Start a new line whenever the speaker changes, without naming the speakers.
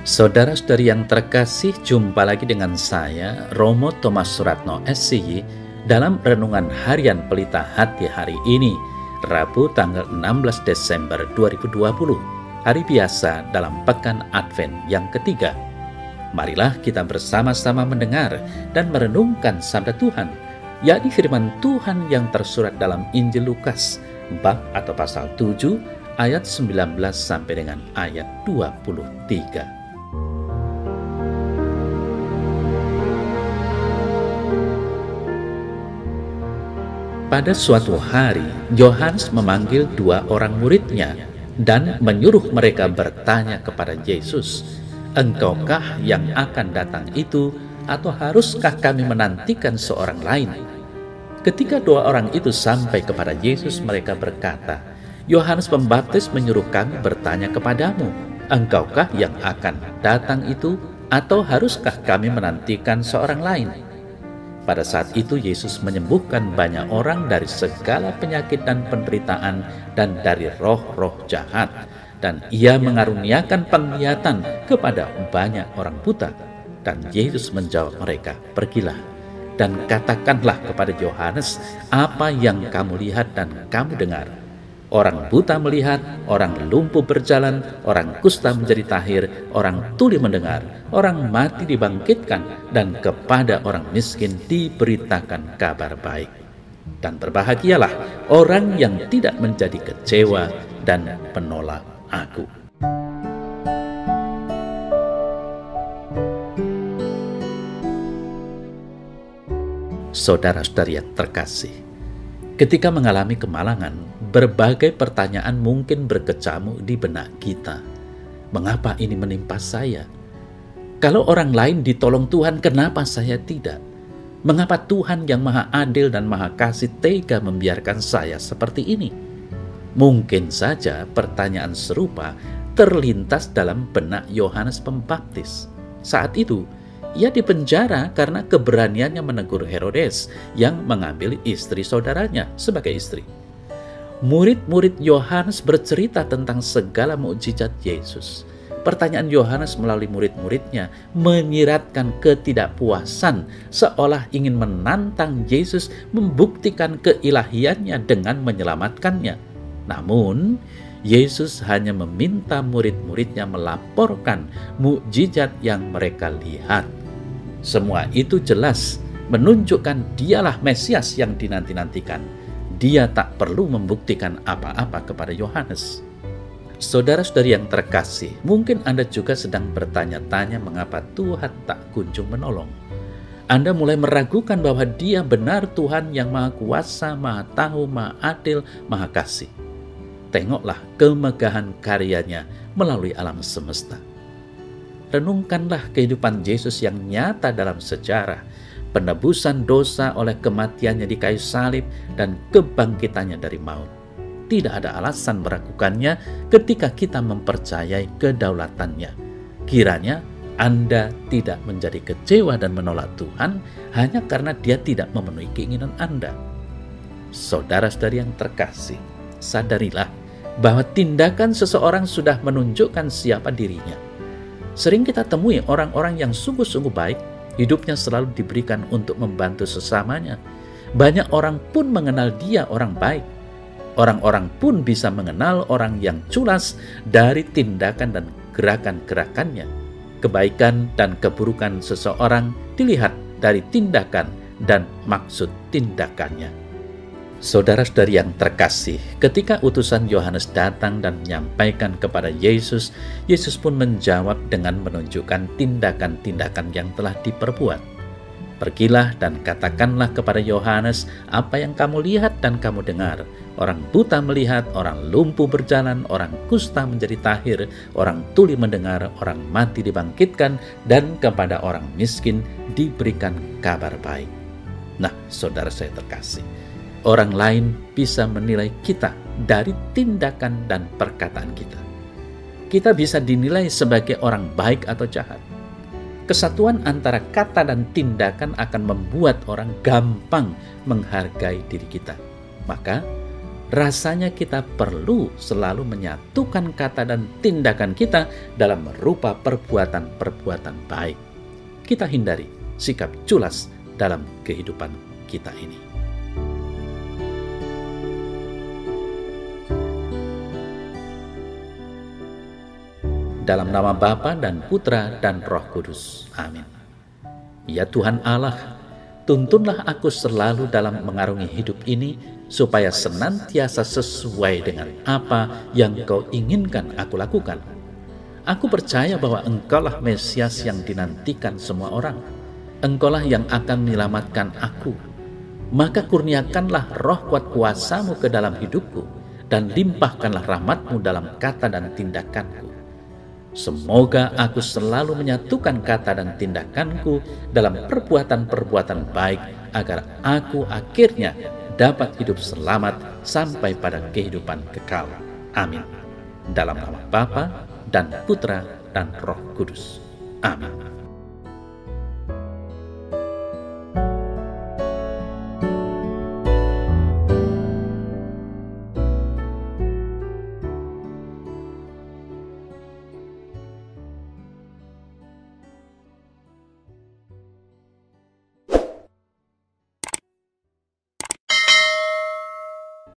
Saudara-saudari yang terkasih, jumpa lagi dengan saya, Romo Thomas Suratno SCY, dalam Renungan Harian Pelita Hati hari ini, Rabu tanggal 16 Desember 2020, hari biasa dalam Pekan Advent yang ketiga. Marilah kita bersama-sama mendengar dan merenungkan sabda Tuhan, yakni firman Tuhan yang tersurat dalam Injil Lukas, bab atau pasal 7, ayat 19 sampai dengan ayat 23. Pada suatu hari, Yohanes memanggil dua orang muridnya dan menyuruh mereka bertanya kepada Yesus, "Engkaukah yang akan datang itu, atau haruskah kami menantikan seorang lain?" Ketika dua orang itu sampai kepada Yesus, mereka berkata, "Yohanes Pembaptis menyuruh kami bertanya kepadamu, engkaukah yang akan datang itu, atau haruskah kami menantikan seorang lain?" Pada saat itu Yesus menyembuhkan banyak orang dari segala penyakit dan penderitaan dan dari roh-roh jahat. Dan ia mengaruniakan penglihatan kepada banyak orang buta. Dan Yesus menjawab mereka, "Pergilah dan katakanlah kepada Yohanes apa yang kamu lihat dan kamu dengar. Orang buta melihat, orang lumpuh berjalan, orang kusta menjadi tahir, orang tuli mendengar, orang mati dibangkitkan, dan kepada orang miskin diberitakan kabar baik. Dan berbahagialah orang yang tidak menjadi kecewa dan menolak Aku." Saudara-saudari yang terkasih, ketika mengalami kemalangan, berbagai pertanyaan mungkin berkecamuk di benak kita. Mengapa ini menimpa saya? Kalau orang lain ditolong Tuhan, kenapa saya tidak? Mengapa Tuhan yang Maha Adil dan Maha Kasih tega membiarkan saya seperti ini? Mungkin saja pertanyaan serupa terlintas dalam benak Yohanes Pembaptis. Saat itu, ia dipenjara karena keberaniannya menegur Herodes yang mengambil istri saudaranya sebagai istri. Murid-murid Yohanes bercerita tentang segala mukjizat Yesus. Pertanyaan Yohanes melalui murid-muridnya menyiratkan ketidakpuasan, seolah ingin menantang Yesus membuktikan keilahiannya dengan menyelamatkannya. Namun, Yesus hanya meminta murid-muridnya melaporkan mukjizat yang mereka lihat. Semua itu jelas menunjukkan dialah Mesias yang dinanti-nantikan. Dia tak perlu membuktikan apa-apa kepada Yohanes. Saudara-saudari yang terkasih, mungkin Anda juga sedang bertanya-tanya mengapa Tuhan tak kunjung menolong. Anda mulai meragukan bahwa Dia benar Tuhan yang Maha Kuasa, Maha Tahu, Maha Adil, Maha Kasih. Tengoklah kemegahan karyanya melalui alam semesta. Renungkanlah kehidupan Yesus yang nyata dalam sejarah, penebusan dosa oleh kematiannya di kayu salib dan kebangkitannya dari maut. Tidak ada alasan meragukannya ketika kita mempercayai kedaulatannya. Kiranya Anda tidak menjadi kecewa dan menolak Tuhan hanya karena Dia tidak memenuhi keinginan Anda. Saudara-saudari yang terkasih, sadarilah bahwa tindakan seseorang sudah menunjukkan siapa dirinya. Sering kita temui orang-orang yang sungguh-sungguh baik, hidupnya selalu diberikan untuk membantu sesamanya. Banyak orang pun mengenal dia orang baik. Orang-orang pun bisa mengenal orang yang culas dari tindakan dan gerakan-gerakannya. Kebaikan dan keburukan seseorang dilihat dari tindakan dan maksud tindakannya. Saudara-saudari yang terkasih, ketika utusan Yohanes datang dan menyampaikan kepada Yesus, Yesus pun menjawab dengan menunjukkan tindakan-tindakan yang telah diperbuat. "Pergilah dan katakanlah kepada Yohanes apa yang kamu lihat dan kamu dengar. Orang buta melihat, orang lumpuh berjalan, orang kusta menjadi tahir, orang tuli mendengar, orang mati dibangkitkan, dan kepada orang miskin diberikan kabar baik." Nah, saudara saya terkasih, orang lain bisa menilai kita dari tindakan dan perkataan kita. Kita bisa dinilai sebagai orang baik atau jahat. Kesatuan antara kata dan tindakan akan membuat orang gampang menghargai diri kita. Maka, rasanya kita perlu selalu menyatukan kata dan tindakan kita dalam merupa perbuatan-perbuatan baik. Kita hindari sikap culas dalam kehidupan kita ini. Dalam nama Bapa dan Putra dan Roh Kudus. Amin. Ya Tuhan Allah, tuntunlah aku selalu dalam mengarungi hidup ini, supaya senantiasa sesuai dengan apa yang Kau inginkan aku lakukan. Aku percaya bahwa Engkaulah Mesias yang dinantikan semua orang. Engkaulah yang akan menyelamatkan aku. Maka kurniakanlah roh kuat kuasa-Mu ke dalam hidupku, dan limpahkanlah rahmat-Mu dalam kata dan tindakanku. Semoga aku selalu menyatukan kata dan tindakanku dalam perbuatan-perbuatan baik, agar aku akhirnya dapat hidup selamat sampai pada kehidupan kekal. Amin. Dalam nama Bapa dan Putra dan Roh Kudus. Amin.